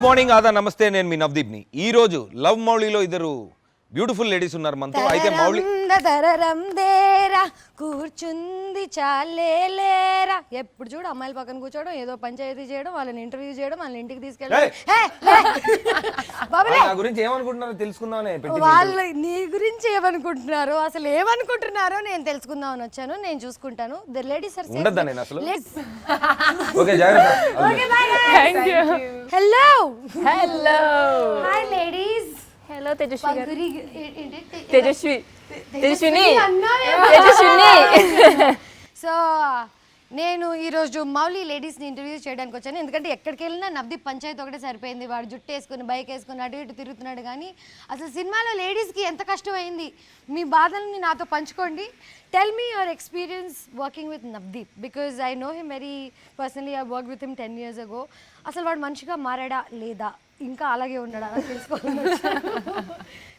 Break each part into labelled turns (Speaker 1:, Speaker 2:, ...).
Speaker 1: Morning ఆదా నమస్తే, నేను మీ నవదీప్ ని. ఈ రోజు లవ్ మౌళీలో ఇద్దరు బ్యూటిఫుల్ లేడీస్ ఉన్నారు మనతో. అయితే మౌళి
Speaker 2: దేరా కూర్చుంది చాలేరా, ఎప్పుడు చూడు అమ్మాయిల పక్కన కూర్చోవడం, ఏదో పంచాయతీ చేయడం, వాళ్ళని ఇంటర్వ్యూ చేయడం, వాళ్ళని ఇంటికి తీసుకెళ్ళడం.
Speaker 1: గురించి ఏమనుకుంటున్నారో తెలుసుకుందామని.
Speaker 2: వాళ్ళు నీ గురించి ఏమనుకుంటున్నారో, అసలు ఏమనుకుంటున్నారో నేను తెలుసుకుందామని వచ్చాను. నేను చూసుకుంటాను. ద లేడీస్ ఆర్
Speaker 1: ఉండదా నేను అసలు.
Speaker 2: ఓకే జాగ్రత్త. Okay bye thank you. Hello hello hi ladies. Hello Tejaswi. Tejaswini. So నేను ఈరోజు మౌలి లేడీస్ని ఇంటర్వ్యూ చేయడానికి వచ్చాను. ఎందుకంటే ఎక్కడికి వెళ్ళినా నవదీప్ పంచాయతీ ఒకటే సరిపోయింది. వాడు జుట్టు వేసుకుని బైక్ వేసుకుని అటు ఇటు తిరుగుతున్నాడు. కానీ అసలు సినిమాలో లేడీస్కి ఎంత కష్టమైంది, మీ బాధల్ని నాతో పంచుకోండి. Tell me your experience working with Navdeep, because I know him very personally. I work with him 10 years ago. అసలు వాడు మనిషిగా మారాడా లేదా, ఇంకా అలాగే ఉన్నాడా అని తెలుసుకోవాలి.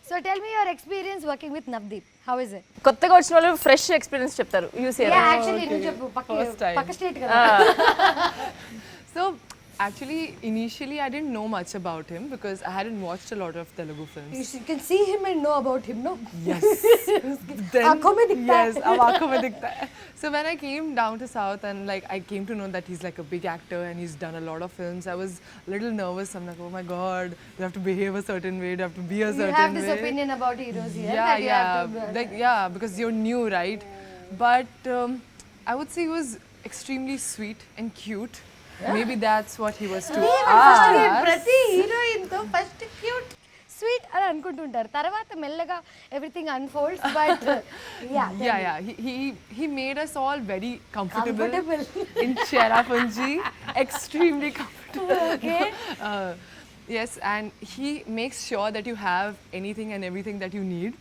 Speaker 2: So tell me your experience working with Navdeep. How is it?
Speaker 3: కొత్తగా వచ్చిన వాళ్ళు ఫ్రెష్ ఎక్స్పీరియన్స్ చెప్తారు.
Speaker 2: యాక్చువల్లీ నువ్వు చెప్పు, పక్క స్టేట్ కదా.
Speaker 4: So actually initially I didn't know much about him because I hadn't watched a lot of Telugu films.
Speaker 2: You can see him and know about him, no?
Speaker 4: Yes.
Speaker 2: Aankhon mein dikhta hai.
Speaker 4: Yes, aankhon mein dikhta hai. So when I came down to South and like I came to know that he's like a big actor and he's done a lot of films, I was a little nervous. I'm like, oh my god, you have to behave a certain way, you have to be a certain way.
Speaker 2: You have this opinion about heroes here.
Speaker 4: Yeah, because you're new, right? But I would say he was extremely sweet and cute. Maybe that's what he was to us.
Speaker 2: ప్రతి heroine తో first cute sweet అని అనుకుంటుంటారు, తర్వాత మెల్లగా everything unfolds. But
Speaker 4: he made us all very comfortable in Cherrapunji. Extremely comfortable.
Speaker 2: Okay.
Speaker 4: Yes, and he makes sure that you have anything and everything that you need.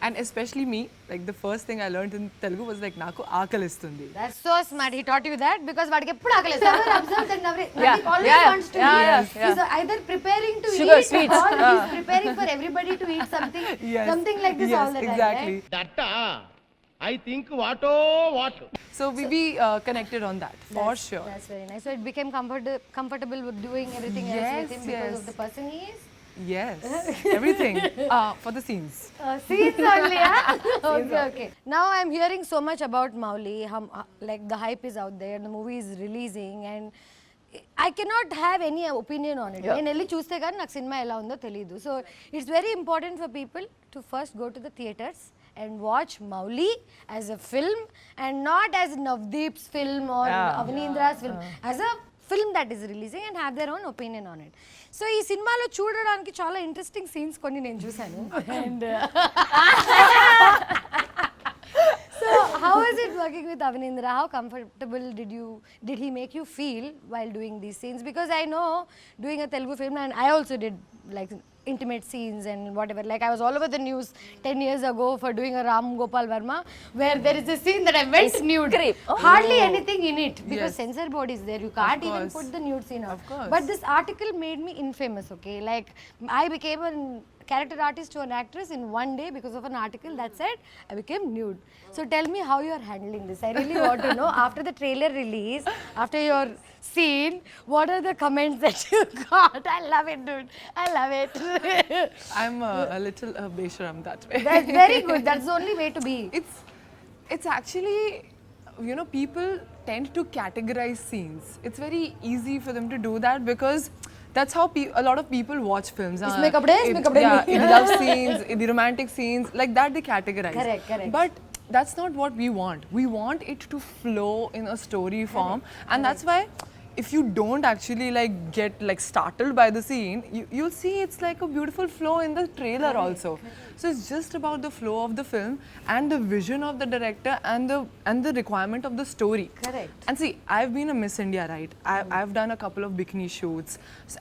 Speaker 4: And especially me, like the first thing I learned in Telugu was like naku aakalistundi.
Speaker 2: That's so smart. He taught you that because vadiki eppudu aakalistundi. Never observed that Navdeep always wants to eat. He's either preparing to
Speaker 3: sugar,
Speaker 2: eat
Speaker 3: sweets.
Speaker 2: or he's preparing for everybody to eat something. Something like this all the time.
Speaker 4: Exactly.
Speaker 2: Right?
Speaker 5: That I think what.
Speaker 4: So we connected on that for sure.
Speaker 2: That's very nice. So it became comfortable with doing everything else with him because of the person he is.
Speaker 4: Yes, everything for the scenes.
Speaker 2: Scenes only, huh? Okay. Now I'm hearing so much about Mouli. Like the hype is out there, the movie is releasing, and I cannot have any opinion on it. నేను వెళ్ళి చూస్తే కానీ నాకు cinema ఎలా ఉందో తెలియదు. So it's very important for people to first go to the theatres and watch Mouli as a film and not as Navdeep's film or Avneedra's film. As a film that is releasing and have their own opinion on it. So ఈ సినిమాలో చూడడానికి చాలా interesting scenes కొన్ని నేను చూసాను. And so how is it working with Avneendra? How comfortable did he make you feel while doing these scenes? Because I know doing a Telugu film, and I also did like intimate scenes and whatever. Like I was all over the news 10 years ago for doing a Ram Gopal Verma where there is a scene that I went nude. Hardly anything in it because censor board is there. You can't even put the nude scene out. But this article made me infamous, okay? Like I became a character artist to an actress in one day because of an article that said I became nude. So tell me how you are handling this. I really want to know. After the trailer release, after your scene, what are the comments that you got? I love it, dude. I love it.
Speaker 4: I'm a little besharam that way.
Speaker 2: That's very good. That's the only way to be.
Speaker 4: It's actually, you know, people tend to categorize scenes. It's very easy for them to do that because that's how a lot of people watch films.
Speaker 2: Makeup day.
Speaker 4: In love scenes, in the romantic scenes, like that they categorize.
Speaker 2: Correct.
Speaker 4: But that's not what we want. We want it to flow in a story form, and that's why if you don't actually like get like startled by the scene, you'll see it's like a beautiful flow in the trailer also. So it's just about the flow of the film and the vision of the director and the requirement of the story.
Speaker 2: Correct.
Speaker 4: And see, I've been a Miss India, right? I've done a couple of bikini shoots,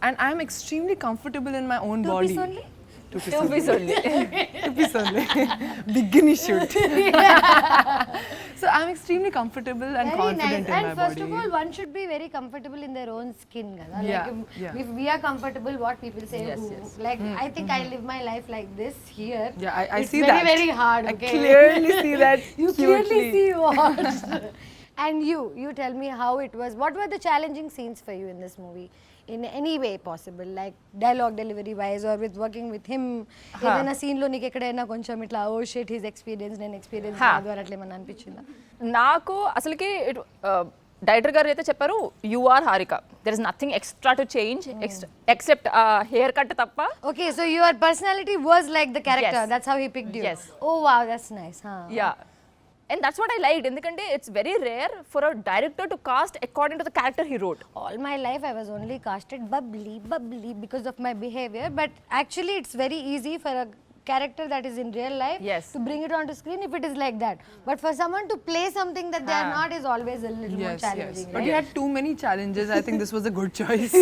Speaker 4: and I'm extremely comfortable in my own body.
Speaker 2: 2 piece only?
Speaker 4: 2 piece only. 2 piece only. Bikini shoot. So I'm extremely comfortable and
Speaker 2: very
Speaker 4: confident
Speaker 2: nice.
Speaker 4: in my
Speaker 2: And first
Speaker 4: body.
Speaker 2: of all, one should be very comfortable in their own skin.
Speaker 4: Yeah,
Speaker 2: Like if we are comfortable, what people say, like I think I live my life like this here.
Speaker 4: Yeah, I
Speaker 2: it's
Speaker 4: see
Speaker 2: very,
Speaker 4: that.
Speaker 2: very hard. Okay?
Speaker 4: I clearly see that.
Speaker 2: You
Speaker 4: cutely.
Speaker 2: clearly see what. And you tell me how it was. What were the challenging scenes for you in this movie? in any way possible, like dialogue delivery wise or with working with him? ఏదైనా scene లో నీకు ఎక్కడైనా కొంచెం ఇట్లా oh shit his experience నేను experience కాదు అని అట్లా ఏమన్నా అనిపించిందా?
Speaker 3: నాకు అసలుకి డైరెక్టర్ గారు అయితే చెప్పారు you are Harika, there is nothing extra to change except haircut తప్ప.
Speaker 2: Okay, so your personality was like the character.
Speaker 3: Yes.
Speaker 2: That's how he picked you.
Speaker 3: Yes.
Speaker 2: Oh wow, that's nice. Huh.
Speaker 3: Yeah. And that's what I liked. ఎందుకంటే it's very rare for a director to cast according to the character he wrote.
Speaker 2: All my life I was only casted bubbly because of my behavior, but actually it's very easy for a character that is in real life
Speaker 3: Yes.
Speaker 2: to bring it onto screen if it is like that. But for someone to play something that they are not is always a little more
Speaker 4: Yes,
Speaker 2: challenging.
Speaker 4: yes. But you had too many challenges. I think this was a good choice.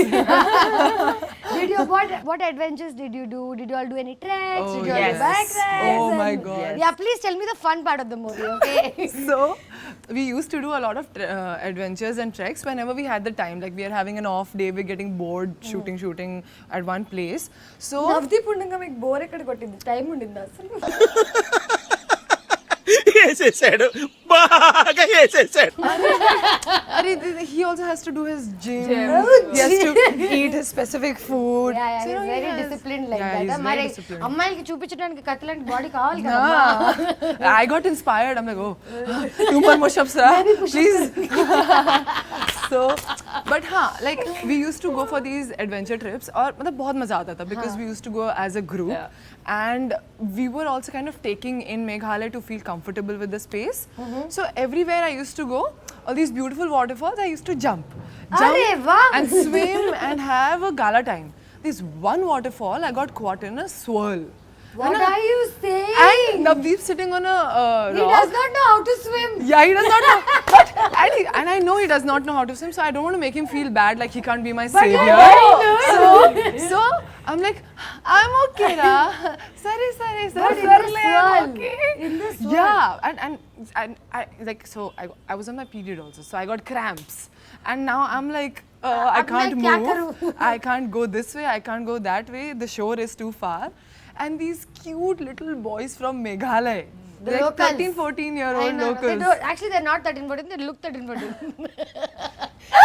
Speaker 2: Did you what adventures did you do? Did you all do any treks?
Speaker 4: Oh,
Speaker 2: Did you all
Speaker 3: yes.
Speaker 2: do bike rides?
Speaker 4: Oh my
Speaker 2: And-
Speaker 4: God.
Speaker 2: Yeah, please tell me the fun part of the movie, okay?
Speaker 4: So we used to do a lot of adventures and treks whenever we had the time. Like we are having an off day, we're getting bored shooting at one place. So
Speaker 2: Navdeep ఉండగా మీకు bore ఎక్కడ కొట్టింది? Time ఉండిందా అసలు?
Speaker 1: వేసేసాడు, బాగా వేసేసాడు.
Speaker 4: he also has to do his gym. He has to eat his specific food.
Speaker 2: Yeah,
Speaker 4: So,
Speaker 2: he's very
Speaker 4: yes.
Speaker 2: disciplined like
Speaker 4: Yeah,
Speaker 2: that.
Speaker 4: he's very
Speaker 2: మరి
Speaker 4: disciplined.
Speaker 2: అమ్మాయిలకి చూపించడానికి కత్తిలాంటి బాడీ కావాలి కదా.
Speaker 4: I got inspired. I'm like, oh, 2 more push-ups, sir. Please. So, but like we used to go for these adventure trips, और मतलब बहुत मजा आता था because we used to go as a group, and we were also kind of taking in Meghalaya to feel comfortable with the space. So everywhere I used to go, all these beautiful waterfalls, I used to jump
Speaker 2: అరే వా.
Speaker 4: and swim and have a gala time. This one waterfall, I got caught in a swirl.
Speaker 2: What are you saying?
Speaker 4: And Navdeep sitting on a
Speaker 2: He
Speaker 4: rock.
Speaker 2: does not know how to swim.
Speaker 4: Yeah, he does not know. But, and I know he does not know how to swim, so I don't want to make him feel bad like he can't be my
Speaker 2: But
Speaker 4: savior.
Speaker 2: you're very good.
Speaker 4: So I'm like, I'm okay, ra. Sorry.
Speaker 2: But in the swirl. In the swirl.
Speaker 4: Yeah, and I like so I was on my period also, so I got cramps, and now I'm like. I
Speaker 2: अब
Speaker 4: can't
Speaker 2: मैं क्या
Speaker 4: move.
Speaker 2: करूं?
Speaker 4: I can't go this way. I can't go that way. The shore is too far. And these cute little boys from Meghalaya,
Speaker 2: The
Speaker 4: like
Speaker 2: locals.
Speaker 4: 13-14-year-old
Speaker 2: I know. They
Speaker 4: locals.
Speaker 2: don't, actually, they're not 13, 14. They look 13, 14.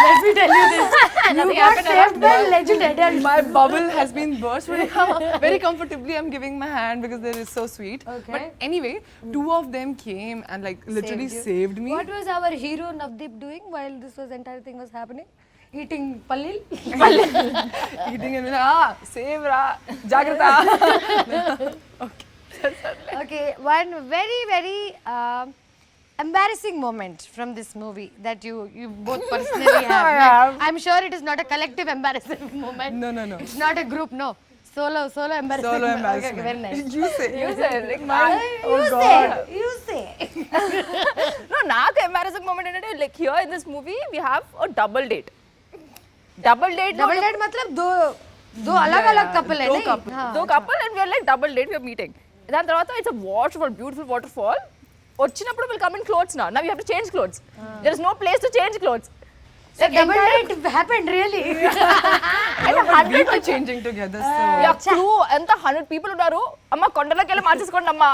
Speaker 2: Let me tell you this. You got saved by legend adult.
Speaker 4: My bubble has been burst very comfortably. I'm giving my hand because they are so sweet.
Speaker 2: Okay.
Speaker 4: But anyway, 2 of them came and like literally
Speaker 2: Saved you.
Speaker 4: saved me.
Speaker 2: What was our hero Navdeep doing while this entire thing was happening? Eating pallil?
Speaker 4: Eating and save ra, jagrata.
Speaker 2: Okay, one very, very embarrassing moment from this movie that you both personally have.
Speaker 4: I have.
Speaker 2: I'm sure it is not a collective embarrassing moment.
Speaker 4: No.
Speaker 2: It's not a group, no. Solo embarrassing.
Speaker 4: Solo
Speaker 2: Okay,
Speaker 4: embarrassment.
Speaker 2: very nice.
Speaker 4: You say.
Speaker 3: Like
Speaker 2: You say.
Speaker 3: no, నాకు embarrassing moment ఏంటంటే like here in this movie we have a double date. Double date
Speaker 2: मतलब दो अलग-अलग couple है
Speaker 4: दो
Speaker 2: नहीं?
Speaker 4: couple.
Speaker 2: हाँ.
Speaker 3: Two couple and we are like double date we are meeting. దాని తర్వాత ఇట్స్ వాటర్ఫాల్, బ్యూటిఫుల్ వాటర్ఫాల్. వచ్చినప్పుడు విల్ కమ్ ఇన్ క్లోత్స్ నా you have to change clothes. There is no place to change clothes.
Speaker 2: The double date happened really.
Speaker 4: We were changing together. So
Speaker 3: crew ఎంత 100 people ఉన్నారు. అమ్మ కొండలోకి వెళ్ళి మార్చేసుకోండి అమ్మా.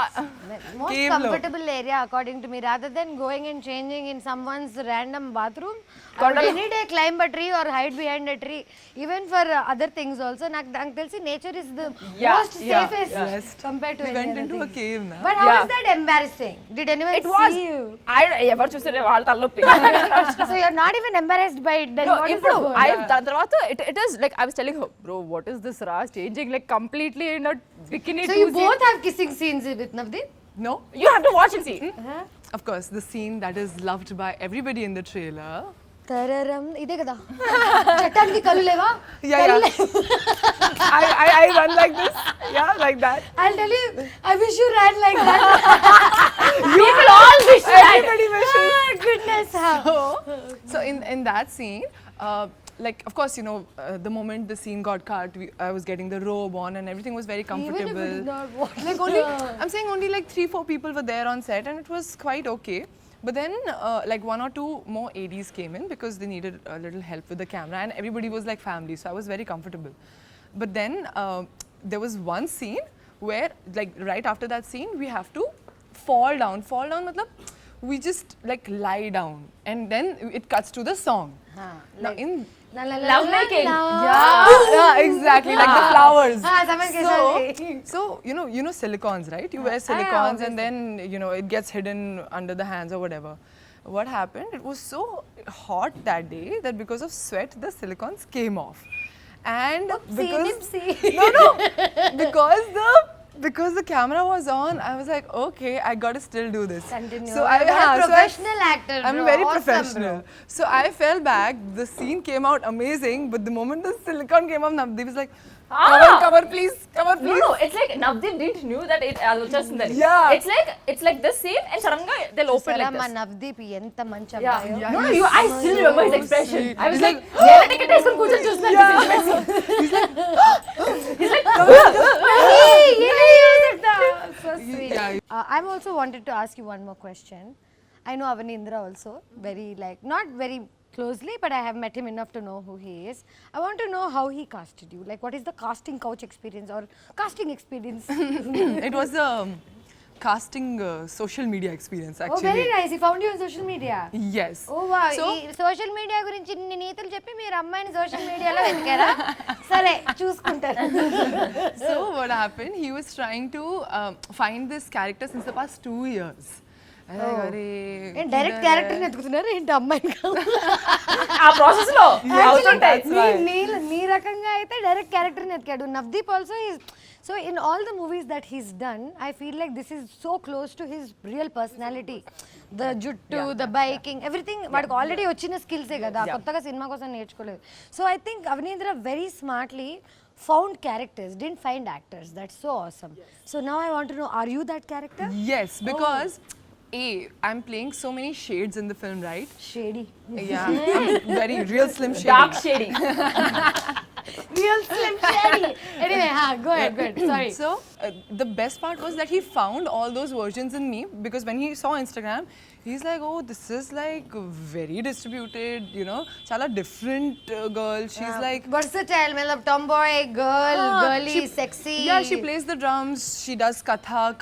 Speaker 2: Most
Speaker 4: Cave lo.
Speaker 2: comfortable area according to me, rather than going and changing in someone's random bathroom. I would any day climb a tree or hide behind a tree. Even for other things also. నాకు తెలిసి nature is the most safest compared to
Speaker 4: we
Speaker 2: any
Speaker 4: went
Speaker 2: other
Speaker 4: into a
Speaker 2: thing.
Speaker 4: cave now.
Speaker 2: But how is that embarrassing? Did anyone
Speaker 3: It was.
Speaker 2: see you?
Speaker 3: ఎవరు చూసారే వాళ్ళ తలనొప్పి.
Speaker 2: So you're not even embarrassed by it. Then
Speaker 3: No,
Speaker 2: what is
Speaker 3: ఇప్పుడు
Speaker 2: the
Speaker 3: దాని తర్వాత it is like I was telling her, bro, what is this ra changing like completely in a bikini.
Speaker 2: So you both have kissing scenes with Navdeep?
Speaker 4: No,
Speaker 3: you have to watch and see.
Speaker 4: of course, the scene that is loved by everybody in the trailer.
Speaker 2: తరరం ఇదే కదా చట్టానికి కళ్ళు లేవా
Speaker 4: Yeah. I run like this. Yeah, like that.
Speaker 2: I'll tell you, I wish you ran like that.
Speaker 3: People all wish that.
Speaker 4: Everybody wishes.
Speaker 2: Oh, goodness.
Speaker 4: So in that scene, like of course, you know, the moment the scene got cut, I was getting the robe on and everything was very comfortable.
Speaker 2: Even if it is not what.
Speaker 4: Like only, I'm saying only like 3-4 people were there on set and it was quite okay. But then like 1 or 2 more ADs came in because they needed a little help with the camera and everybody was like family, so I was very comfortable. But then there was one scene where like right after that scene we have to fall down matlab we just like lie down and then it cuts to the song. Now
Speaker 3: Love making.
Speaker 4: Yeah, exactly, like the flowers.
Speaker 2: समझ गए,
Speaker 4: So you know silicons, right? You wear silicons and then it gets hidden under the hands or whatever. What happened? It was so hot that day that because of sweat, the silicons came off. And because the camera was on, I was like, okay, I gotta still do this.
Speaker 2: Continue.
Speaker 4: So
Speaker 2: You're a professional actor,
Speaker 4: I'm
Speaker 2: bro.
Speaker 4: very
Speaker 2: Awesome,
Speaker 4: professional.
Speaker 2: bro.
Speaker 4: So I fell back. The scene came out amazing, but the moment the silicone came up, Navdeep was like, cover please, cover please.
Speaker 3: No, it's like Navdeep didn't knew that it was just in there.
Speaker 4: Yeah.
Speaker 3: It's like this scene and suddenly they'll open like
Speaker 2: మా
Speaker 3: this.
Speaker 2: Navdeep ఎంత మంచి
Speaker 3: Yeah.
Speaker 2: అబ్బాయో.
Speaker 3: No, I still remember his expression.
Speaker 4: sweet.
Speaker 3: I was
Speaker 4: He's
Speaker 3: like, yeah, ticket వేసుకొని కూర్చొని చూస్తున్నాను.
Speaker 2: So sweet.
Speaker 4: Yeah.
Speaker 2: I'm also wanted to ask you one more question. I know Avanindra also very not very closely, but I have met him enough to know who he is. I want to know how he casted you. Like, what is the casting couch experience or casting experience?
Speaker 4: It was a casting social media experience
Speaker 2: Oh,
Speaker 4: actually.
Speaker 2: very nice. He found you on social media.
Speaker 4: Yes.
Speaker 2: Oh wow.
Speaker 4: So,
Speaker 2: social media గురించి ఇన్ని నీతులు చెప్పి మీరు అమ్మాయిని social మీడియాలో వెతికారా? సరే చూసుకుంటారు.
Speaker 4: so what happened? He was trying to find this character since the past 2 years.
Speaker 2: Direct character ఎత్తుకుతున్నారు ఏంటి అమ్మాయిని
Speaker 3: ఆ ప్రాసెస్ లో అవుతుంటాయి.
Speaker 2: నీ రకంగా అయితే డైరెక్ట్ క్యారెక్టర్ ఎత్తుకాడు. Navdeep also so in all the movies that he's done I feel like this is so close to his real personality. The జుట్టు, ద బైకింగ్, ఎవ్రీథింగ్ వాడికి ఆల్రెడీ వచ్చిన స్కిల్సే కదా, కొత్తగా సినిమా కోసం నేర్చుకోలేదు. So I think Avanindra very smartly found characters, didn't find actors. That's so awesome. So now I want to know, are you that character?
Speaker 4: Yes, because I'm playing so many shades in the film, right?
Speaker 2: Shady.
Speaker 4: Yeah, I'm very real slim shady.
Speaker 3: Dark shady.
Speaker 2: Real slim shady. Anyway, go ahead. Sorry.
Speaker 4: So the best part was that he found all those versions in me, because when he saw Instagram, he's like, oh, this is like very distributed, chala different girl. She's like
Speaker 2: versatile, matlab tomboy, girly, sexy.
Speaker 4: Yeah, she plays the drums, she does Kathak,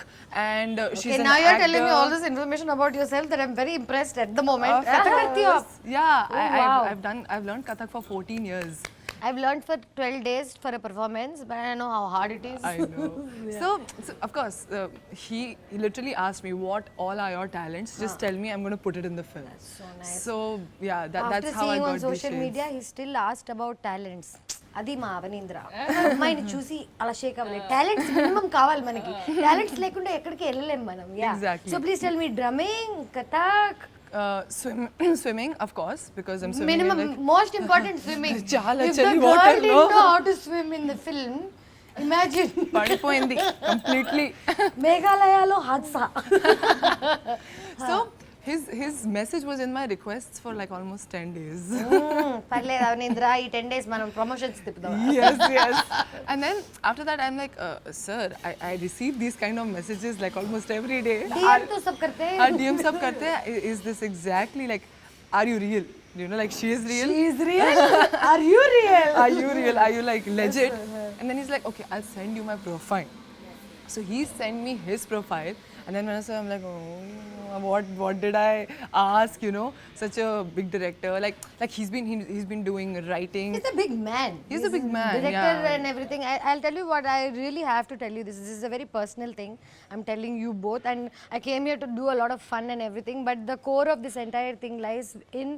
Speaker 4: and she's
Speaker 2: Okay,
Speaker 4: an
Speaker 2: now you're
Speaker 4: actor.
Speaker 2: telling me all this information about yourself that I'm very impressed at the moment. Kathak karti ho aap?
Speaker 4: Yeah,
Speaker 2: wow.
Speaker 4: I've learned Kathak for 14 years.
Speaker 2: I've learned for 12 days for a performance, but I know how hard it is.
Speaker 4: I know. So of course, he literally asked me, what all are your talents? Just tell me, I'm going to put it in the film.
Speaker 2: That's so nice.
Speaker 4: So yeah, that's
Speaker 2: After
Speaker 4: how I
Speaker 2: seeing
Speaker 4: got
Speaker 2: on
Speaker 4: these
Speaker 2: social
Speaker 4: shades.
Speaker 2: media, he still asked about talents. అది మా అవనీంద్ర అమ్మాయిని చూసి అలా షేక్ అవ్వలేదు. Talents minimum కావాలి మనకి. Talents లేకుండా ఎక్కడికి వెళ్ళలేం మనం.
Speaker 4: Exactly.
Speaker 2: So please tell me drumming, Kathak,
Speaker 4: swimming, of course, because I'm swimming.
Speaker 2: minimum
Speaker 4: in, like,
Speaker 2: most important swimming.
Speaker 4: Chala
Speaker 2: If the
Speaker 4: chali
Speaker 2: girl
Speaker 4: water,
Speaker 2: didn't
Speaker 4: no?
Speaker 2: know how to swim in the film, imagine
Speaker 4: పడిపోయింది completely.
Speaker 2: మేఘాలయలో హాద్సా.
Speaker 4: So his message was in my requests for like almost 10 days.
Speaker 2: పర్లేదు అవనీంద్ర, ఈ 10 days మనం promotions తిప్పుదాం.
Speaker 4: yes. And then after that I'm like, sir, I receive these kind of messages like almost every day.
Speaker 2: DM तो सब करते हैं.
Speaker 4: Our DM sab karte hain. Is this exactly like, are you real? Like she is real?
Speaker 2: She is real? Are you real?
Speaker 4: Are you real? Are you like legit? And then he's like, okay, I'll send you my profile. So he sent me his profile, and then when I saw, I'm like, oh, what did I ask? Such a big director. Like he's been doing writing.
Speaker 2: He's a big man.
Speaker 4: He's a big man,
Speaker 2: Director
Speaker 4: yeah.
Speaker 2: and everything. I'll tell you what, I really have to tell you this. This is a very personal thing. I'm telling you both, and I came here to do a lot of fun and everything. But the core of this entire thing lies in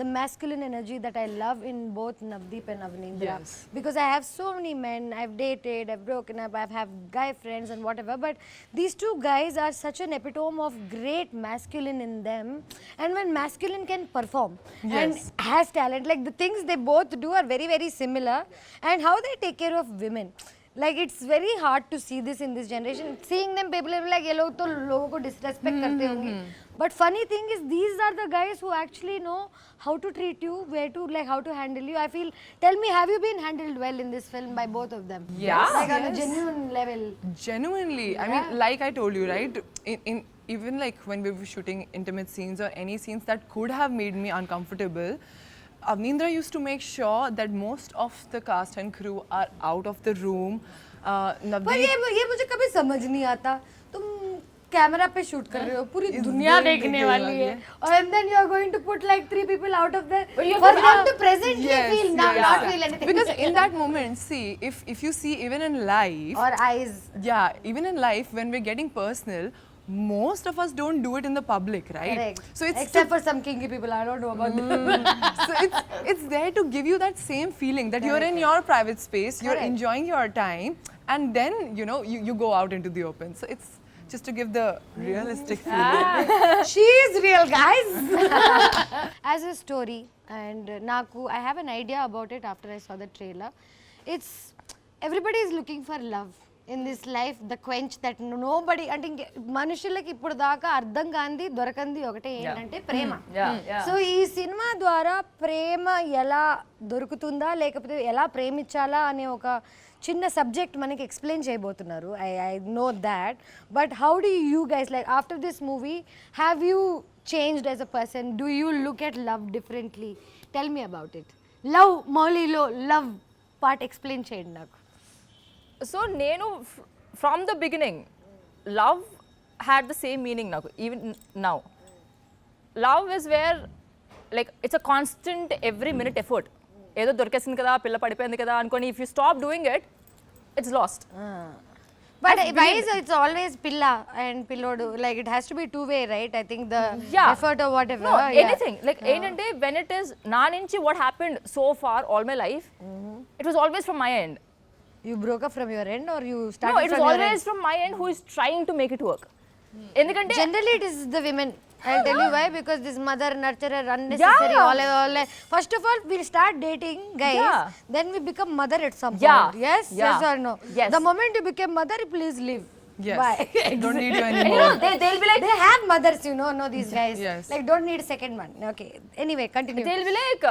Speaker 2: the masculine energy that I love in both Navdeep and Avanindra.
Speaker 4: Yes.
Speaker 2: Because I have so many men. I've dated, I've broken up, I've had guy friends and whatever. But these two guys are such an epitome of great masculine in them. And when masculine can perform and has talent, like the things they both do are very, very similar. And how they take care of women. Like it's very hard to see this in this generation. Seeing them, people are like, ये लोग तो लोगों को disrespect करते होंगे. But funny thing is, these are the guys who actually know how to treat you, where to like how to handle you. I feel. Tell me, have you been handled well in this film by both of them?
Speaker 4: Yes.
Speaker 2: Like on a genuine level.
Speaker 4: Genuinely. I mean, like I told you, right? In even like when we were shooting intimate scenes or any scenes that could have made me uncomfortable, Avanindra used to make sure that most of the cast and crew are out of the room.
Speaker 2: पर
Speaker 4: Navdeep,
Speaker 2: ये मुझे कभी समझ नहीं आता. तुम camera पे shoot कर रहे हो, पूरी दुनिया देखने वाली है, and then you are going to put like 3 people out of there for them to presently feel not feel anything.
Speaker 4: Because in that moment, see, if you see even in life,
Speaker 2: or eyes.
Speaker 4: yeah, even in life when we're getting personal, most of us don't do it in the public, right?
Speaker 2: Correct.
Speaker 4: So it's
Speaker 2: Except for some kinky people, I don't know about them.
Speaker 4: so it's there to give you that same feeling that you're in your private space, you're
Speaker 2: Correct.
Speaker 4: enjoying your time, and then you go out into the open. So it's just to give the realistic feeling.
Speaker 2: She is real, guys. As a story, and Naku, I have an idea about it after I saw the trailer. It's everybody is looking for love in this life, the quench that nobody అంటే మనుషులకి ఇప్పుడు దాకా అర్థం కాంది దొరకంది ఒకటే ఏంటంటే ప్రేమ. So ఈ cinema ద్వారా ప్రేమ ఎలా దొరుకుతుందా లేకపోతే ఎలా ప్రేమించాలా అనే ఒక చిన్న సబ్జెక్ట్ మనకి ఎక్స్ప్లెయిన్ చేయబోతున్నారు. I know that, but how do you guys like after this movie have you changed as a person? Do you look at love differently? Tell me about it. Love మౌలీలో love part explain చేయండి నాకు.
Speaker 3: So నేను from the beginning love had the same meaning నాకు. Even now love is where like it's a constant every minute effort. ఏదో దొరికేసింది కదా, పిల్ల పడిపోయింది కదా అనుకొని if you stop doing it it's last.
Speaker 2: But why is it's always pilla and pillodu? Like it has to be two-way, right? I think the effort or whatever.
Speaker 3: No, anything. Like ఏంటంటే when it is నా నుంచి what happened so far all my life, it was always from my end.
Speaker 2: You broke up from your end or you started
Speaker 3: No, it was
Speaker 2: from your
Speaker 3: always
Speaker 2: end?
Speaker 3: from my end who is trying to make it work. ఎందుకంటే
Speaker 2: Generally it is the women. I'll tell you why, because this mother nurturer unnecessary all. First of all, we start dating guys, then we become mother at some point. Yes or no?
Speaker 3: Yes.
Speaker 2: The moment you become mother, please leave.
Speaker 4: Yes.
Speaker 2: Bye.
Speaker 4: Don't need you
Speaker 3: and you
Speaker 4: anymore.
Speaker 3: know they'll be like
Speaker 2: They have mothers, you know these guys.
Speaker 4: Yes.
Speaker 2: Like don't need a second one. Okay. Anyway, continue.
Speaker 3: they'll be like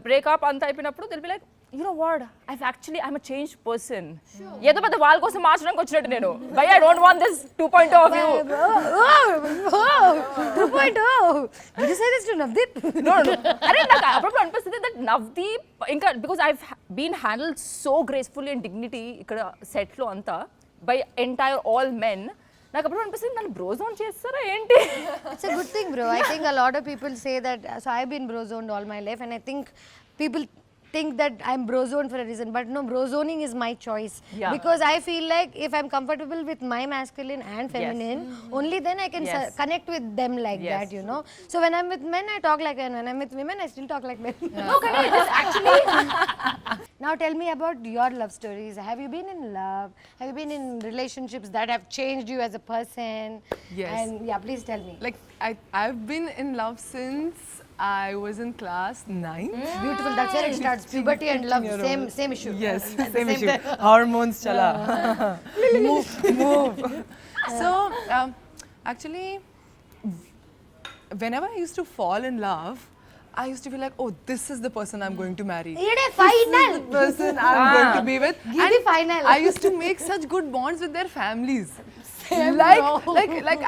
Speaker 3: breakup అంత అయిపోయినప్పుడు they'll be like, you know what, I'm a changed person. ఏదో పెద్ద వాళ్ళ కోసం మార్చడానికి వచ్చినట్టు నేను. Why I don't want this 2.0 of you.
Speaker 2: 2.0. Did you say this to Navdeep?
Speaker 3: No. అరే నాకు అప్పుడప్పుడు అనిపిస్తుంది that Navdeep ఇంకా because I've been handled so gracefully and dignity ఇక్కడ set లో అంతా by entire all men. నాకు అప్పుడు అనిపిస్తుంది నన్ను బ్రో జోన్ చేస్తారా ఏంటి?
Speaker 2: It's a good thing, bro. I think a lot of people say that. So I've been bro zoned all my life, and I think people think that I'm bro zoned for a reason, but no, bro zoning is my choice. Because I feel like if I'm comfortable with my masculine and feminine, only then I can connect with them like that, you know. So when I'm with men, I talk like men. When I'm with women, I still talk like men.
Speaker 3: No, correct. This actually.
Speaker 2: Now tell me about your love stories. Have you been in love? Have you been in relationships that have changed you as a person?
Speaker 4: Yes.
Speaker 2: And yeah, please tell me.
Speaker 4: Like I've been in love since I was in class 9.
Speaker 2: Beautiful. That's where it starts. Puberty and love, same issue.
Speaker 4: Yes, same issue. Hormones, chala. move. So, actually, whenever I used to fall in love, I used to be like, oh, this is the person I'm going to marry.
Speaker 2: Ide final.
Speaker 4: This is the person I'm going to be with.
Speaker 2: Give me final.
Speaker 4: I used to make such good bonds with their families. Like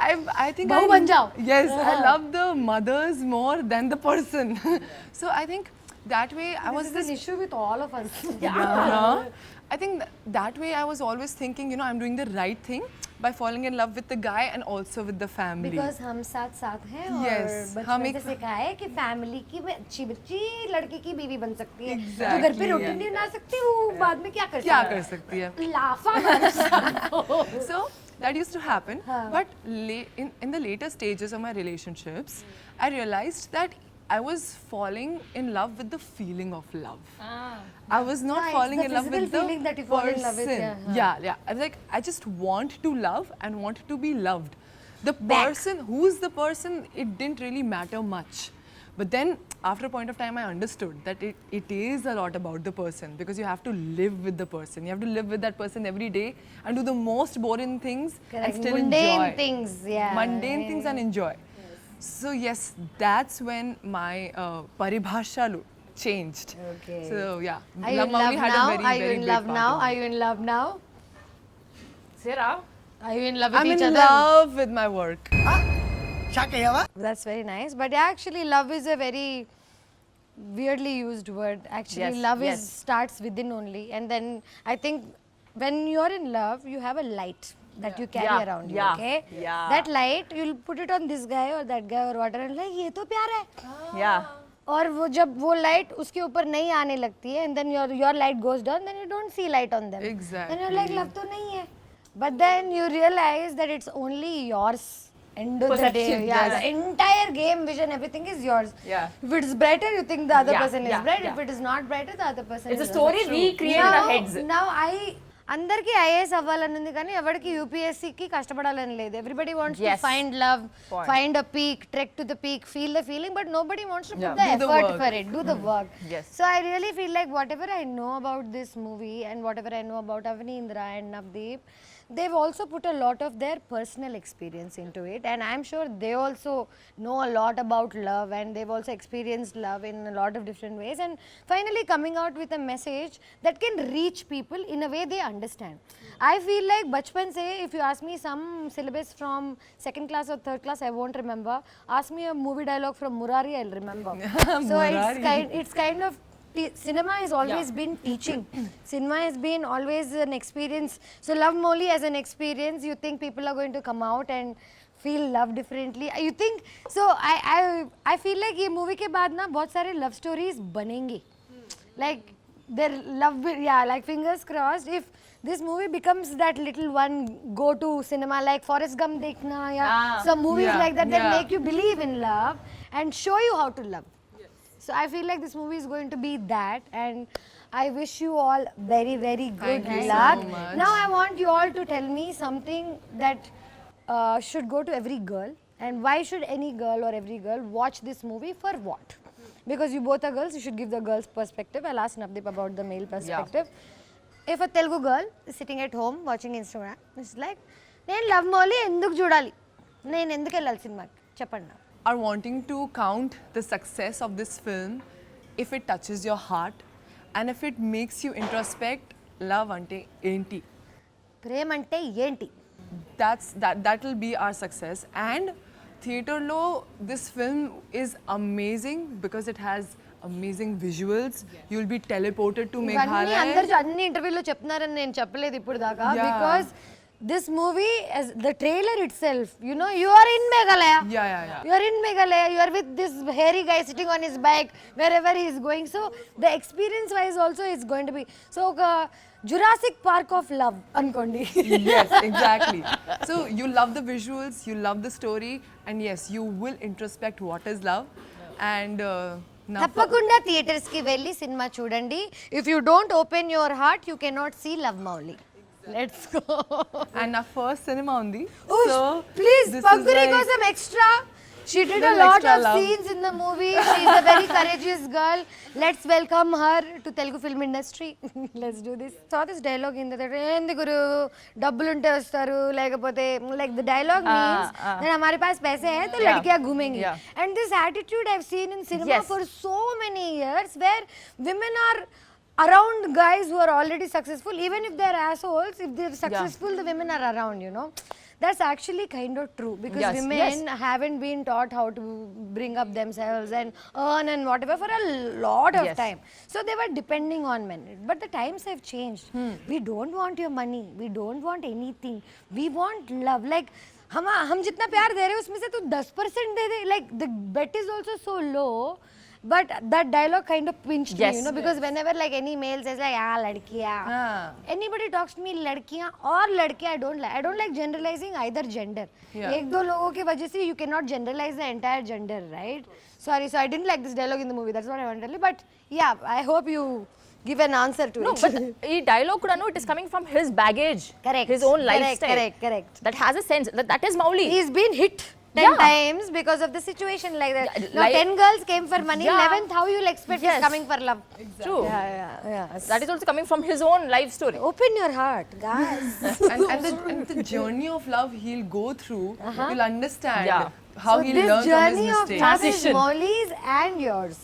Speaker 4: I think
Speaker 2: Bahu ban jao.
Speaker 4: Yes, I love the mothers more than the person. So I think that way I was
Speaker 2: This is an issue with all of us.
Speaker 4: I think that way I was always thinking, I'm doing the right thing by falling in love with the guy and also with the family.
Speaker 2: Because हम साथ हैं
Speaker 4: Yes,
Speaker 2: और
Speaker 4: हम
Speaker 2: बचपन
Speaker 4: एक-
Speaker 2: से सिखाया है कि फैमिली की अच्छी बच्ची लड़के की बीवी बन सकती है।
Speaker 4: Exactly,
Speaker 2: तो घर पे रोटी नहीं बना सकती, वो बाद में क्या
Speaker 4: क्या कर सकती है?
Speaker 2: लाफा
Speaker 4: So that used to happen. But in the later stages of my relationships, I realized that I was falling in love with the feeling of love. I was not
Speaker 2: it's
Speaker 4: falling
Speaker 2: the
Speaker 4: in love with
Speaker 2: physical
Speaker 4: the
Speaker 2: feeling that you fall in love with,
Speaker 4: person. Yeah. I was like, I just want to love and want to be loved. The person, who's the person, it didn't really matter much. But then, after a point of time, I understood that it is a lot about the person, because you have to live with the person. You have to live with that person every day and do the most boring things and still
Speaker 2: mundane
Speaker 4: enjoy.
Speaker 2: things, yeah.
Speaker 4: Mundane things and enjoy. So yes, that's when my paribhasha changed.
Speaker 2: Okay.
Speaker 4: So yeah,
Speaker 2: Are you in love
Speaker 4: Mouli had a
Speaker 2: now?
Speaker 4: very,
Speaker 2: Are you
Speaker 4: very
Speaker 2: in
Speaker 4: big
Speaker 2: love
Speaker 4: part
Speaker 2: now?
Speaker 4: in it.
Speaker 2: Are you in love now?
Speaker 3: Sarah,
Speaker 2: Are you in love with
Speaker 4: I'm
Speaker 2: each
Speaker 4: in
Speaker 2: other?
Speaker 4: love with my work.
Speaker 2: That's very nice. But yeah, actually, love is a very weirdly used word. Actually,
Speaker 3: Yes,
Speaker 2: love
Speaker 3: yes.
Speaker 2: starts within only, and then I think when you're in love, you have a light. that you carry
Speaker 3: Yeah.
Speaker 2: around you,
Speaker 3: Yeah.
Speaker 2: okay?
Speaker 3: Yeah.
Speaker 2: That light, you'll put it on this guy or that guy or whatever, and like, ये तो प्यार है.
Speaker 3: Yeah.
Speaker 2: और वो जब वो light उसके ऊपर नहीं आने लगती है, and then your light goes down, then you don't see light on them.
Speaker 4: Exactly.
Speaker 2: Then you're like, love तो नहीं है. But then you realize that it's only yours. End of the day,
Speaker 3: Perception,
Speaker 2: yeah,
Speaker 3: yes.
Speaker 2: the entire game vision, everything is yours.
Speaker 3: Yeah.
Speaker 2: If it is brighter, you think the other
Speaker 3: Yeah,
Speaker 2: person is
Speaker 3: yeah,
Speaker 2: bright.
Speaker 3: yeah.
Speaker 2: If it is not brighter, the other person
Speaker 3: It's
Speaker 2: is
Speaker 3: a story
Speaker 2: also
Speaker 3: we
Speaker 2: true.
Speaker 3: create in our heads.
Speaker 2: Now అందరికి IAS అవ్వాలని ఉంది కానీ ఎవరికి యూపీఎస్సీకి కష్టపడాలని లేదు. Everybody wants to
Speaker 3: Yes.
Speaker 2: Find love,
Speaker 3: Point.
Speaker 2: Find a peak, trek to the peak, feel the feeling, but nobody wants to
Speaker 3: Yeah.
Speaker 2: Put the
Speaker 4: Do the
Speaker 2: effort
Speaker 4: work.
Speaker 2: For it, do the work.
Speaker 3: Yes.
Speaker 2: So I really feel like whatever I know about this movie and whatever I know about Avanindra and Navdeep, they've also put a lot of their personal experience into it, and I'm sure they also know a lot about love, and they've also experienced love in a lot of different ways, and finally coming out with a message that can reach people in a way they understand. I feel like bachpan se, if you ask me some syllabus from second class or third class, I won't remember. Ask me a movie dialogue from Murari, I'll remember. So it's kind of cinema has always been teaching. Cinema has been always an experience. So love Mouli as an experience. You think people are going to come out and feel love differently? You think so? I feel like ये movie के बाद ना बहुत सारे love stories बनेंगे. Like their love, yeah. Like fingers crossed. If this movie becomes that little one go-to cinema, like Forrest Gump dekhna, some movies like that that make you believe in love and show you how to love. So I feel like this movie is going to be that, and I wish you all very, very good
Speaker 4: Thank you
Speaker 2: luck.
Speaker 4: so much.
Speaker 2: Now I want you all to tell me something that should go to every girl, and why should any girl or every girl watch this movie for what? Because you both are girls, you should give the girls' perspective. I'll ask Navdeep about the male perspective. If a Telugu girl is sitting at home watching Instagram, it's like, నేను love Mouli ఎందుకు చూడాలి, నేను ఎందుకు వెళ్ళాలి సినిమాకి, చెప్పండి.
Speaker 4: Are wanting to count the success of this film if it touches your heart and if it makes you introspect love ante enti.
Speaker 2: ప్రేమ అంటే ఏంటి?
Speaker 4: That will be our success. And theater lo, this film is amazing because it has amazing visuals. You will be teleported to
Speaker 2: ఇవన్నీ
Speaker 4: Meghalaya.
Speaker 2: అందరూ అన్ని ఇంటర్వ్యూలో చెప్తున్నారని నేను చెప్పలేదు ఇప్పుడు దాకా.
Speaker 4: Yeah.
Speaker 2: Because this movie, as the trailer itself, you know, you are in Meghalaya.
Speaker 4: Yeah.
Speaker 2: You are in Meghalaya. You are with this hairy guy sitting on his bike wherever he is going. So the experience wise also is going to be so Jurassic Park of love ankondi.
Speaker 4: Yes, exactly. So you love the visuals, you love the story, and yes, you will introspect what is love. And now
Speaker 2: తప్పకుండా theatres కి వెళ్ళి cinema చూడండి. If you don't open your heart, you cannot see Love Mouli. Let's go.
Speaker 4: and our first cinema on the
Speaker 2: Please,
Speaker 4: this is
Speaker 2: Pankhuri
Speaker 4: like-
Speaker 2: కోసం extra. She did a
Speaker 4: Little
Speaker 2: lot
Speaker 4: extra
Speaker 2: of
Speaker 4: love.
Speaker 2: scenes in the movie. She's a very courageous girl. Let's welcome her to Telugu film industry. Let's do this. Saw this dialogue in the theater. ఏంది గురు డబ్బులు ఉంటే వస్తారు లేకపోతే like the dialogue means that हमारे पास पैसे हैं तो लड़कियां घूमेंगी. And this attitude I've seen in cinema
Speaker 3: Yes.
Speaker 2: for so many years where women are around guys who are already successful. Even if they're assholes, if they're successful, the women are around, you know. That's actually kind of true because
Speaker 3: Yes,
Speaker 2: women haven't been taught how to bring up themselves and earn and whatever for a lot of
Speaker 3: Yes.
Speaker 2: time. So they were depending on men. But the times have changed. We don't want your money. We don't want anything. We want love. Like हम जितना प्यार दे रहे हैं उसमें से तू 10% दे दे. Like the bet is also so low. But that dialogue kind of pinched me,
Speaker 3: Yes.
Speaker 2: you know, because whenever like any male says like, ladkiya. Anybody talks to me ladkiya or ladkiya, I don't like generalizing either gender. एक दो लोगों की वजह से you cannot generalize the entire gender, right? Sorry, so I didn't like this dialogue in the movie. That's what I want to tell you. But yeah, I hope you give an answer to
Speaker 3: No,
Speaker 2: it.
Speaker 3: but ఈ dialogue కూడా it is coming from his baggage,
Speaker 2: Correct.
Speaker 3: his own lifestyle.
Speaker 2: Correct.
Speaker 3: That has a sense. That is Mouli.
Speaker 2: He's been hit 10 times because of the situation like that. Now 10 girls came for money. 11th, how you'll expect is coming for love?
Speaker 3: True.
Speaker 2: Yeah.
Speaker 3: That is also coming from his own life story.
Speaker 2: Open your heart, guys.
Speaker 4: and the journey of love he'll go through, you'll understand
Speaker 3: Yeah.
Speaker 4: how
Speaker 2: So
Speaker 4: he'll
Speaker 2: this
Speaker 4: learn from his
Speaker 2: journey of
Speaker 4: mistakes.
Speaker 2: love is
Speaker 3: Transition.
Speaker 2: Mauli's and yours,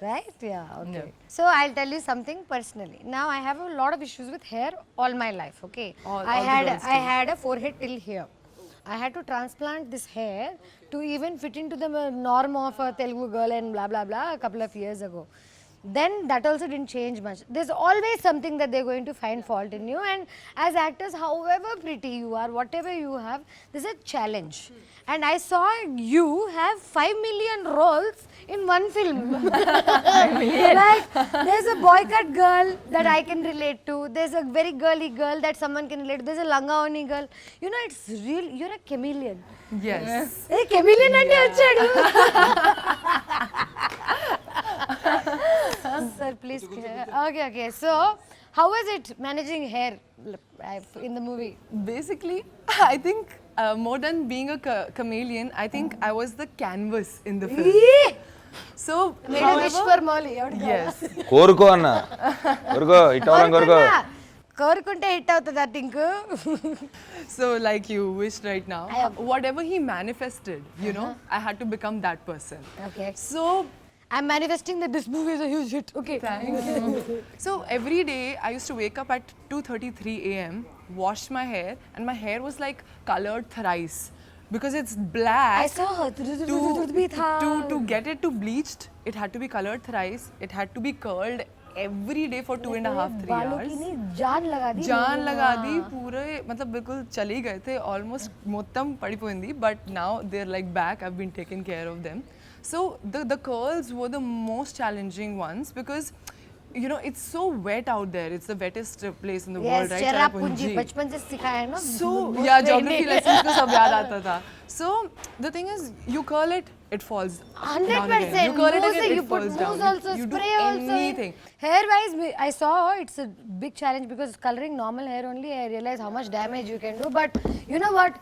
Speaker 2: right? Yeah, okay. So I'll tell you something personally. Now I have a lot of issues with hair all my life, okay?
Speaker 4: All the girls
Speaker 2: I had a forehead till here. I had to transplant this hair to even fit into the norm of a Telugu girl and blah blah blah a couple of years ago. then that also didn't change much. There's always something that they're going to find fault in you, and as actors, however pretty you are, whatever you have, there's a challenge. And I saw you have 5 million roles in one film. Like, there's a boycott girl that I can relate to, there's a very girly girl that someone can relate to, there's a langaoni girl. You know, it's real, you're a chameleon.
Speaker 4: Yes.
Speaker 2: Hey, chameleon ante vachadu. Sir, please. Okay. So, how was it managing hair in the movie?
Speaker 4: Basically, I think more than being a chameleon, I think I was the canvas in the film. So,
Speaker 2: Made a wish for Mouli.
Speaker 4: yes.
Speaker 1: కోరుకో అన్న కోరుకో ఇట్టవరం కోరుకో
Speaker 2: కోరుకుంటే hit అవుతుంది ఆ think.
Speaker 4: So, like you wished right now, whatever he manifested, you know, I had to become that person.
Speaker 2: Okay.
Speaker 4: So,
Speaker 2: I'm manifesting that this movie is a huge hit. Okay.
Speaker 4: thank you. So, every day I used to wake up at 2:33 a.m., wash my hair, and my hair was like colored thrice because it's black.
Speaker 2: I saw her.
Speaker 4: To get it to bleached, it had to be colored thrice. It had to be curled every day for 2.5-3 hours.
Speaker 2: जान लगा दी.
Speaker 4: जान लगा दी पूरे मतलब बिल्कुल चले गए थे ऑलमोस्ट మొత్తం పడిపోయింది but now they are like back I have been taking care of them so the curls were the most challenging ones because you know it's so wet out there, it's the wettest place in the world, right?
Speaker 2: Cherrapunji बचपन से सिखाया है ना.
Speaker 4: So yeah, geography lessons को सब याद आता था. So the thing is, you curl it, it falls
Speaker 2: 100%.
Speaker 4: You curl it again,
Speaker 2: You
Speaker 4: it
Speaker 2: put
Speaker 4: falls
Speaker 2: mousse
Speaker 4: down.
Speaker 2: also,
Speaker 4: You do
Speaker 2: spray also.
Speaker 4: anything.
Speaker 2: Hair wise, I saw it's a big challenge because coloring normal hair only, I realized how much damage you can do. But you know what?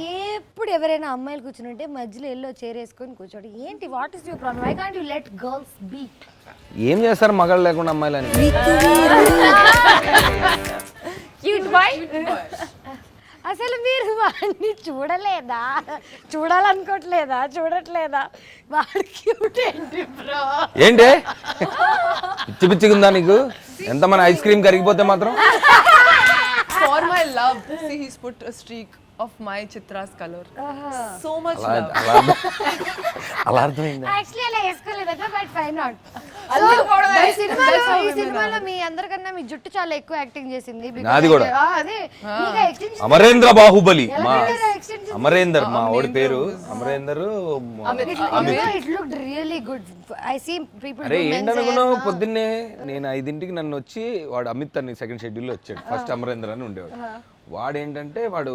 Speaker 2: ఎప్పుడు ఎవరైనా అమ్మాయిలు కూర్చుంటే మధ్యలో yellow chair వేసుకొని కూర్చోండి. ఏంటి what is your problem? Why can't you let girls be?
Speaker 1: ఏం చేస్తారు మగాళ్ళు లేకుండా అమ్మాయిలని?
Speaker 3: Cute boy.
Speaker 2: అసలు మీరు వాడిని చూడలేదా? చూడట్లేదా? వాడు క్యూట్ ఏంటి బ్రో?
Speaker 1: ఏంటి పిచ్చి పిచ్చిగా ఉందా నీకు? ఎంత మన ఐస్ క్రీమ్ కరిగిపోతే మాత్రం
Speaker 4: For my love, see he's put a streak of my Chitra's color. So much love.
Speaker 1: అలా అర్థమైందా?
Speaker 2: యాక్చువల్లీ అలా వేసుకోలేదట బట్ ఫైన్ నాట్. ఈ సినిమాలో మీ అందరికన్నా మీ జుట్టు చాలా ఎక్కువ యాక్టింగ్ చేసింది.
Speaker 1: నాది కూడా.
Speaker 2: అదే
Speaker 1: అమరేంద్ర బాహుబలి మా అమరేందర్ మా ఓడి పేరు Amarender.
Speaker 2: It looked really good. I see people.
Speaker 1: అరే ఏంటనుకున్నావు? పొద్దున్నే నేను 5ంటికి నన్ను వచ్చి వాడు అమిత్ అని సెకండ్ షెడ్యూల్లో వచ్చాడు. ఫస్ట్ అమరేందర్ అని ఉండేవాడు. వాడు ఏంటంటే వాడు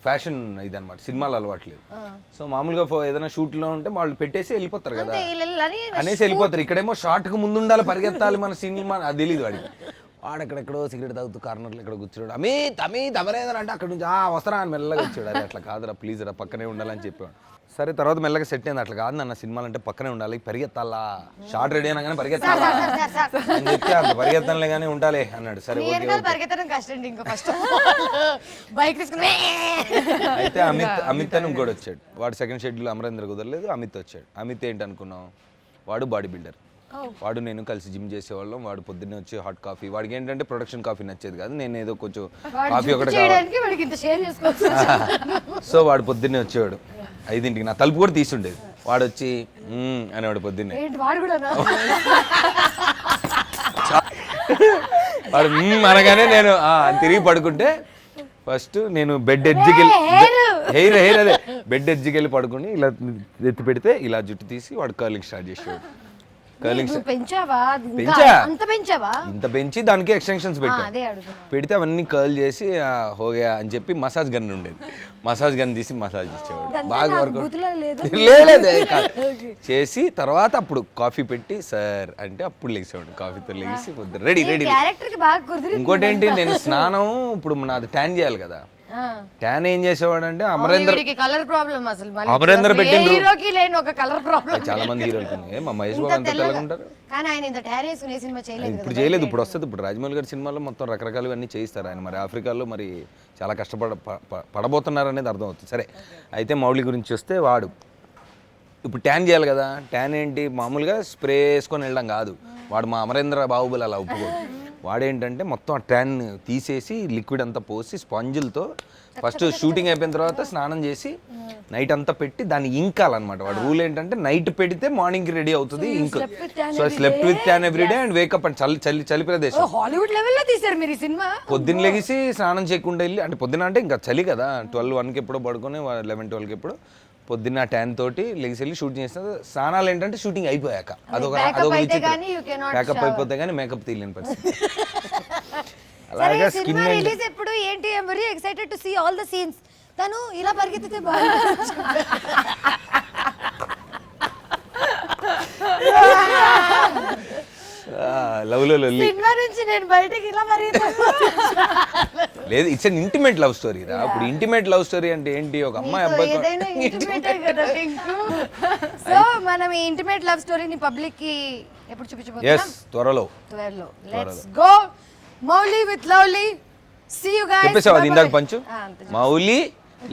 Speaker 1: ఫ్యాషన్ ఇదన్నమాట, సినిమాలు అలవాట్లేదు. సో మామూలుగా ఏదైనా షూట్లో ఉంటే వాళ్ళు పెట్టేసి వెళ్ళిపోతారు కదా అనేసి వెళ్ళిపోతారు. ఇక్కడేమో షార్ట్కి ముందు ఉండాలి, పరిగెత్తాలి మన సినిమా, అది తెలియదు వాడికి. వాడు ఎక్కడెక్కడో సిగరెట్ తాగుతూ కార్నర్లో ఇక్కడ కూర్చోడు. అమిత్ అమరేందర్ అంటే అక్కడ నుంచి వస్తారా అని మెల్లగా వచ్చాడు. అరే అట్లా కాదురా, ప్లీజ్ రా, పక్కనే ఉండాలని చెప్పాడు. సరే తర్వాత మెల్లగా సెట్ అయింది. అట్లా కాదు నాన్న, సినిమాలు అంటే పక్కనే ఉండాలి, పరిగెత్తాలా, షార్ట్ రెడీ అయినా కానీ పరిగెత్తాలా అని చెప్పి అంత పరిగెత్తాలే కానీ ఉండాలి అన్నాడు. సరే
Speaker 2: పరిగెత్తడం కష్టం ఇంకా ఫస్ట్ బైక్ తీసుకుని.
Speaker 1: అయితే అమిత్ అని ఇంకోటి వచ్చాడు. వాడు సెకండ్ షెడ్యూల్ అమరేందర్ కుదరలేదు, అమిత్ వచ్చాడు. అమిత్ ఏంటి అనుకున్నాం, వాడు బాడీ బిల్డర్. వాడు నేను కలిసి జిమ్ చేసేవాళ్ళం. వాడు పొద్దున్నే వచ్చి హాట్ కాఫీ, వాడికి ఏంటంటే ప్రొడక్షన్ కాఫీ నచ్చేది కాదు, నేను ఏదో కొంచెం కాఫీ ఒకటి సో వాడు పొద్దున్నే వచ్చేవాడు 5ంటికి. నా తలుపు కూడా తీసుండేది. వాడు వచ్చి అనేవాడు పొద్దున్నే. వాడు అనగానే నేను తిరిగి పడుకుంటే ఫస్ట్ నేను బెడ్ ఎడ్జ్కి హెయిర్ అదే బెడ్ ఎడ్జ్కి వెళ్ళి పడుకుని ఇలా ఎత్తి పెడితే ఇలా జుట్టు తీసి వాడు కర్లింగ్ స్టార్ట్ చేసేవాడు. ఇంత పెంచి దానికి ఎక్స్టెన్షన్స్ పెడితే అవన్నీ కర్ల్ చేసి హోగా అని చెప్పి మసాజ్ గన్ ఉండేది. మసాజ్ గన్ తీసి మసాజ్ ఇచ్చేవాడు. బాగా వర్కౌట్ చేసి తర్వాత అప్పుడు కాఫీ పెట్టి సార్ అంటే అప్పుడు లేచేవాడు. కాఫీతో లేచి రెడీ. ఇంకోటి ఏంటి, నేను స్నానం ఇప్పుడు నాది ట్యాన్ చేయాలి కదా, ట్యాన్ ఏం చేసేవాడు అంటే అమరేందర్
Speaker 2: కలర్ ప్రాబ్లం అసలు
Speaker 1: అమరేందర్ పెట్టిండ్రు.
Speaker 2: హీరోకి లేని ఒక కలర్ ప్రాబ్లం.
Speaker 1: చాలా మంది హీరోలు మా మహేష్ బాబు అంతా తెల్లగా ఉంటారు
Speaker 2: కానీ ఆయన ఇంత ట్యాన్ వేసుకునే సినిమా చేయలేదు.
Speaker 1: ఇప్పుడు చేయలేదు, ఇప్పుడు వస్తుంది. ఇప్పుడు రాజమౌళి గారి సినిమాలో మొత్తం రకరకాలు అన్నీ చేయిస్తారు ఆయన. మరి ఆఫ్రికాలో మరి చాలా పడబోతున్నారు అనేది అర్థమవుతుంది. సరే అయితే మౌలి గురించి వస్తే, వాడు ఇప్పుడు ట్యాన్ చేయాలి కదా. ట్యాన్ ఏంటి, మామూలుగా స్ప్రే వేసుకొని వెళ్ళడం కాదు. వాడు మా అమరేంద్ర బాహుబలి అలా ఒప్పుకోడు. వాడేంటంటే మొత్తం ఆ ట్యాన్ తీసేసి లిక్విడ్ అంతా పోసి స్పాంజిల్తో ఫస్ట్ షూటింగ్ అయిపోయిన తర్వాత స్నానం చేసి నైట్ అంతా పెట్టి దాన్ని ఇంకాలన్నమాట. వాడు రూల్ ఏంటంటే నైట్ పెడితే మార్నింగ్కి రెడీ అవుతుంది ఇంక్. So I slept with tan everyday and wake up and చలి ప్రదేశం.
Speaker 2: హాలీవుడ్ లెవెల్లో తీశారు మీరు ఈ సినిమా.
Speaker 1: పొద్దున్న లెగిసి స్నానం చేయకుండా వెళ్ళి, అంటే పొద్దున అంటే ఇంకా చలి కదా, 12-1కి ఎప్పుడో పడుకొని 11-12కి ఎప్పుడు పొద్దున్న ట్యాన్ తోటి లెగిసి వెళ్ళి షూటింగ్ చేస్తారు. స్నానాలు ఏంటంటే షూటింగ్ అయిపోయాక అదొక బ్యాకప్ అయిపోతే కానీ మేకప్ తీయలేని పరిస్థితి. అలాగే స్కిన్
Speaker 2: రిలీజ్ ఎప్పుడు ఏంటి? I am very excited to see all the scenes. తను ఇలా పరిగెత్తితే బాగుంటుంది.
Speaker 1: లవ్లో లొల్లి
Speaker 2: సినిమా నుంచి నేను బయటికి ఇలా
Speaker 1: లేదు, it's an intimate love story రా. ఇప్పుడు ఇంటిమేట్ లవ్ స్టోరీ అంటే ఏంటి? ఒక అమ్మాయి అబ్బాయి.
Speaker 2: సో మనం ఈ ఇంటిమేట్ లవ్ స్టోరీని పబ్లిక్ కి ఎప్పుడు చూపించబోతున్నాం?
Speaker 1: త్వరలో.
Speaker 2: Let's go Mouli with lovely. See you guys.
Speaker 1: చెప్పేసావా అది ఇందాక పంచు? మౌలి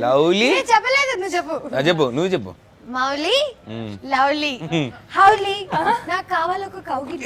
Speaker 1: లవ్లీ
Speaker 2: చెప్పలేదు, నువ్వు చెప్పు.
Speaker 1: చెప్పు, నువ్వు చెప్పు.
Speaker 2: Mouli lovely holy. నాకు కావాలి ఒక కౌగిలి.